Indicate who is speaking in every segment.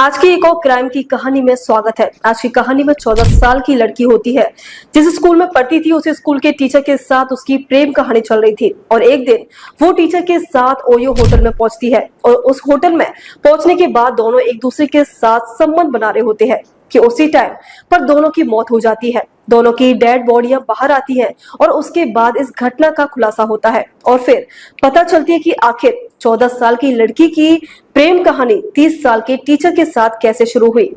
Speaker 1: आज की एक और क्राइम की कहानी में स्वागत है। आज की कहानी में 14 साल की लड़की होती है। जिस स्कूल में पढ़ती थी उस स्कूल के टीचर के साथ उसकी प्रेम कहानी चल रही थी और एक दिन वो टीचर के साथ ओयो होटल में पहुंचती है और उस होटल में पहुंचने के बाद दोनों एक दूसरे के साथ संबंध बना रहे होते हैं कि उसी टाइम पर दोनों की मौत हो जाती है। दोनों की डेड बॉडियां बाहर आती हैं और उसके बाद इस घटना का खुलासा होता है और फिर पता चलती है कि आखिर 14 साल की लड़की की प्रेम कहानी 30 साल के टीचर के साथ कैसे शुरू हुई।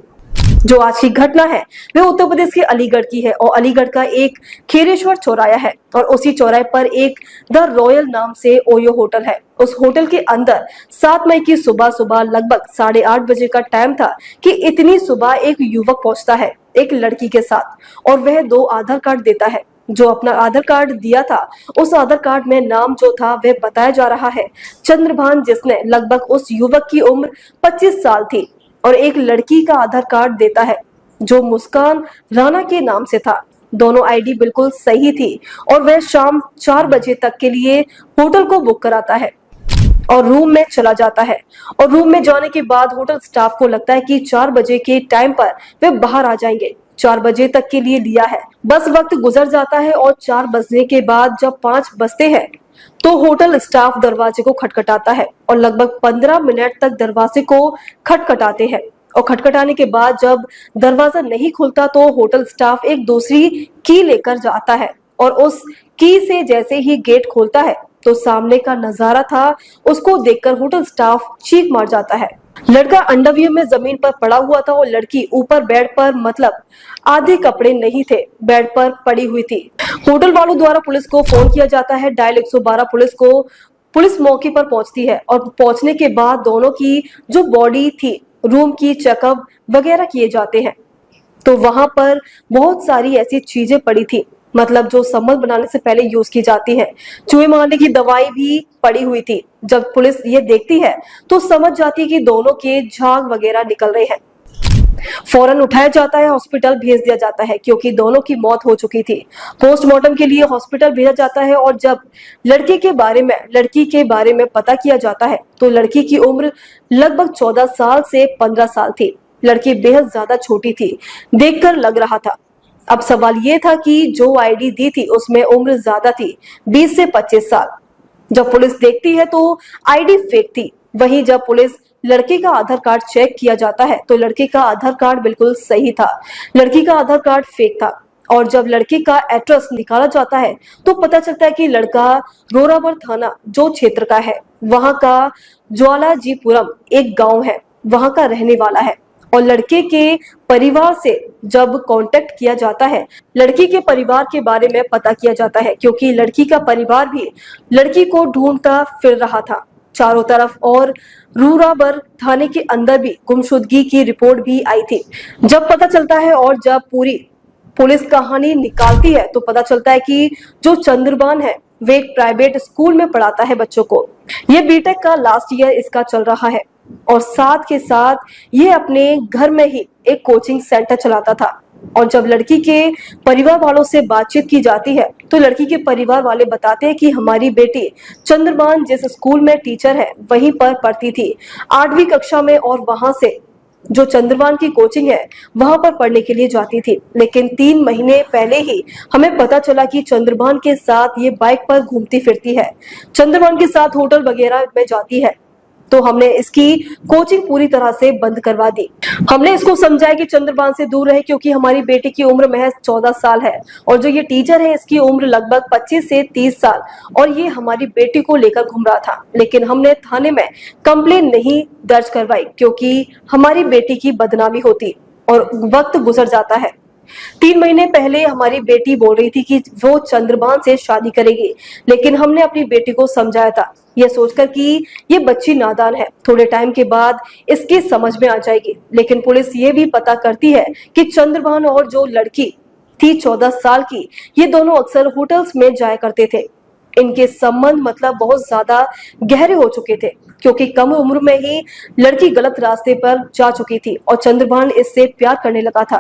Speaker 1: जो आज की घटना है वह उत्तर प्रदेश के अलीगढ़ की है और अलीगढ़ का एक खेरेश्वर चौराया है और उसी चौराहे पर एक द रॉयल नाम से ओयो होटल है। उस होटल के अंदर 7 मई की सुबह सुबह लगभग 8:30 बजे का टाइम था कि इतनी सुबह एक युवक पहुंचता है एक लड़की के साथ और वह 2 आधार कार्ड देता है। जो अपना आधार कार्ड दिया था उस आधार कार्ड में नाम जो था वह बताया जा रहा है चंद्रभान, जिसने लगभग उस युवक की उम्र 25 साल थी और एक लड़की का आधार कार्ड देता है जो मुस्कान राणा के नाम से था। दोनों आईडी बिल्कुल सही थी और वह शाम 4 बजे तक के लिए होटल को बुक कराता है और रूम में चला जाता है और रूम में जाने के बाद होटल स्टाफ को लगता है कि 4 बजे के टाइम पर वे बाहर आ जाएंगे। 4 बजे तक के लिए लिया है, बस वक्त गुजर जाता है और 4 बजने के बाद जब 5 बजते हैं तो होटल स्टाफ दरवाजे को खटखटाता है और लगभग 15 मिनट तक दरवाजे को खटखटाते हैं और खटखटाने के बाद जब दरवाजा नहीं खुलता तो होटल स्टाफ एक दूसरी की लेकर जाता है और उस की से जैसे ही गेट खोलता है तो सामने का नजारा था उसको देखकर होटल स्टाफ चीख मार जाता है। लड़का अंडरवियर में जमीन पर पड़ा हुआ था और लड़की ऊपर बेड पर, मतलब आधे कपड़े नहीं थे, बेड पर पड़ी हुई थी। होटल वालों द्वारा पुलिस को फोन किया जाता है। डायल 112 पुलिस मौके पर पहुंचती है और पहुंचने के बाद दोनों की जो बॉडी थी रूम की चेकअप वगैरह किए जाते हैं तो वहां पर बहुत सारी ऐसी चीजें पड़ी थी, मतलब जो संबंध बनाने से पहले यूज की जाती है। चूहे मारने की दवाई भी पड़ी हुई थी। जब पुलिस ये देखती है तो समझ जाती है कि दोनों के झाग वगैरह निकल रहे हैं। फौरन उठाया जाता है, हॉस्पिटल भेज दिया जाता है क्योंकि दोनों की मौत हो चुकी थी। पोस्टमार्टम के लिए हॉस्पिटल भेजा जाता है और जब लड़की के बारे में पता किया जाता है तो लड़की की उम्र लगभग 14 साल से 15 साल थी। लड़की बेहद ज्यादा छोटी थी, देखकर लग रहा था। अब सवाल ये था कि जो आईडी दी थी उसमें उम्र ज्यादा थी, 20 से 25 साल। जब पुलिस देखती है तो आईडी फेक थी। वहीं जब पुलिस लड़की का आधार कार्ड चेक किया जाता है तो लड़की का आधार कार्ड बिल्कुल सही था, लड़की का आधार कार्ड फेक था। और जब लड़की का एड्रेस निकाला जाता है तो पता चलता है कि लड़का रोरावर थाना जो क्षेत्र का है, वहां का ज्वालाजीपुरम एक गांव है, वहां का रहने वाला है। और लड़के के परिवार से जब कांटेक्ट किया जाता है, लड़की के परिवार के बारे में पता किया जाता है क्योंकि लड़की का परिवार भी लड़की को ढूंढता फिर रहा था चारों तरफ और रूराबर थाने के अंदर भी गुमशुदगी की रिपोर्ट भी आई थी। जब पता चलता है और जब पूरी पुलिस कहानी निकालती है तो पता चलता है कि जो चंद्रभान है वे एक प्राइवेट स्कूल में पढ़ाता है बच्चों को। ये बीटेक का लास्ट ईयर इसका चल रहा है और साथ के साथ ये अपने घर में ही एक कोचिंग सेंटर चलाता था। और जब लड़की के परिवार वालों से बातचीत की जाती है तो लड़की के परिवार वाले बताते हैं कि हमारी बेटी चंद्रभान जिस स्कूल में टीचर है वहीं पर पढ़ती थी 8वीं कक्षा में और वहां से जो चंद्रभान की कोचिंग है वहां पर पढ़ने के लिए जाती थी। लेकिन 3 महीने पहले ही हमें पता चला कि चंद्रभान के साथ ये बाइक पर घूमती फिरती है, चंद्रभान के साथ होटल वगैरह में जाती है। तो हमने इसकी कोचिंग पूरी तरह से बंद करवा दी। हमने इसको समझाया कि चंद्रभान से दूर रहे क्योंकि हमारी बेटी की उम्र महज 14 साल है और जो ये टीचर है इसकी उम्र लगभग 25 से 30 साल और ये हमारी बेटी को लेकर घूम रहा था। लेकिन हमने थाने में कंप्लेन नहीं दर्ज करवाई क्योंकि हमारी बेटी की बदनामी होती और वक्त गुजर जाता है। 3 महीने पहले हमारी बेटी बोल रही थी कि वो चंद्रभान से शादी करेगी, लेकिन हमने अपनी बेटी को समझाया था यह सोचकर कि ये बच्ची नादान है, थोड़े टाइम के बाद इसकी समझ में आ जाएगी। लेकिन पुलिस ये भी पता करती है कि चंद्रभान और जो लड़की थी 14 साल की, ये दोनों अक्सर होटल्स में जाया करते थे। इनके संबंध मतलब बहुत ज्यादा गहरे हो चुके थे क्योंकि कम उम्र में ही लड़की गलत रास्ते पर जा चुकी थी और चंद्रभान इससे प्यार करने लगा था।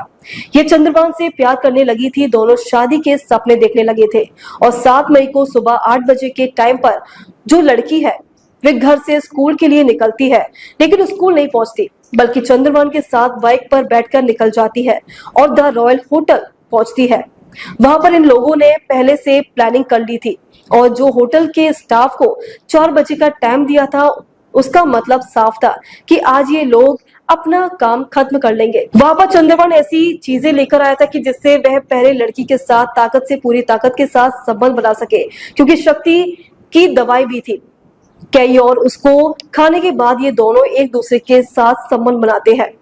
Speaker 1: ये चंद्रभान से प्यार करने लगी थी, दोनों शादी के सपने देखने लगे थे और 7 मई को सुबह 8 बजे के टाइम पर जो लड़की है वे घर से स्कूल के लिए निकलती है लेकिन स्कूल नहीं पहुंचती। बल्कि चंद्रभान के साथ बाइक पर बैठकर निकल जाती है और द रॉयल होटल पहुंचती है। वहां पर इन लोगों ने पहले से प्लानिंग कर ली थी और जो होटल के स्टाफ को 4 बजे का टाइम दिया था, उसका मतलब साफ था कि आज ये लोग अपना काम खत्म कर लेंगे। वहां पर चंद्रभान ऐसी चीजें लेकर आया था कि जिससे वह पहले लड़की के साथ ताकत से पूरी ताकत के साथ संबंध बना सके, क्योंकि शक्ति की दवाई भी थी कई और उसको खाने के बाद ये दोनों एक दूसरे के साथ संबंध बनाते हैं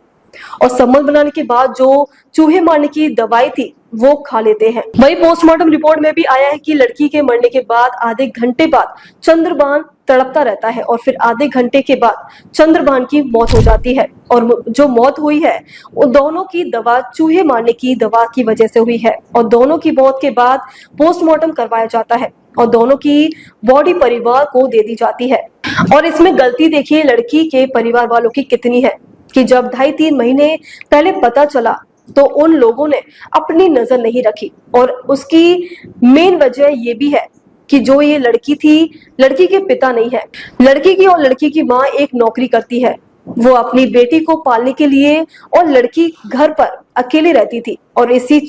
Speaker 1: और संबंध बनाने के बाद जो चूहे मारने की दवाई थी वो खा लेते हैं। वही पोस्टमार्टम रिपोर्ट में भी आया है कि लड़की के मरने के बाद आधे घंटे बाद चंद्रभान तड़पता रहता है और फिर आधे घंटे के बाद चंद्रभान की मौत हो जाती है और जो मौत हुई है वो दोनों की दवा चूहे मारने की दवा की वजह से हुई है और दोनों की मौत के बाद पोस्टमार्टम करवाया जाता है और दोनों की बॉडी परिवार को दे दी जाती है। और इसमें गलती देखिए लड़की के परिवार वालों की कितनी है कि जब 2.5-3 महीने पहले पता चला तो उन लोगों ने अपनी नजर नहीं रखी और उसकी मेन वजह ये भी है कि जो ये लड़की थी, लड़की के पिता नहीं है। लड़की की और लड़की की माँ एक नौकरी करती है, वो अपनी बेटी को पालने के लिए और लड़की घर पर अकेली रहती थी और इसी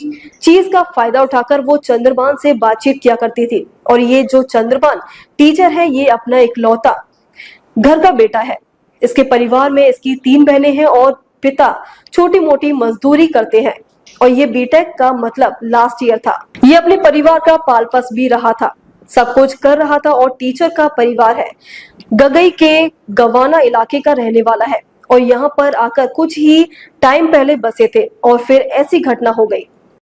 Speaker 1: चीज का फायदा उठाकर वो चंद्रभान से बातचीत किया करती थी। और ये जो चंद्रभान टीचर है ये अपना इकलौता घर का बेटा है। इसके परिवार में इसकी 3 बहनें हैं और पिता छोटी मोटी मजदूरी करते हैं और ये बीटेक का मतलब लास्ट ईयर था। ये अपने परिवार का पालपस भी रहा था, सब कुछ कर रहा था और टीचर का परिवार है गगई के गवाना इलाके का रहने वाला है और यहाँ पर आकर कुछ ही टाइम पहले बसे थे और फिर ऐसी घटना हो गई।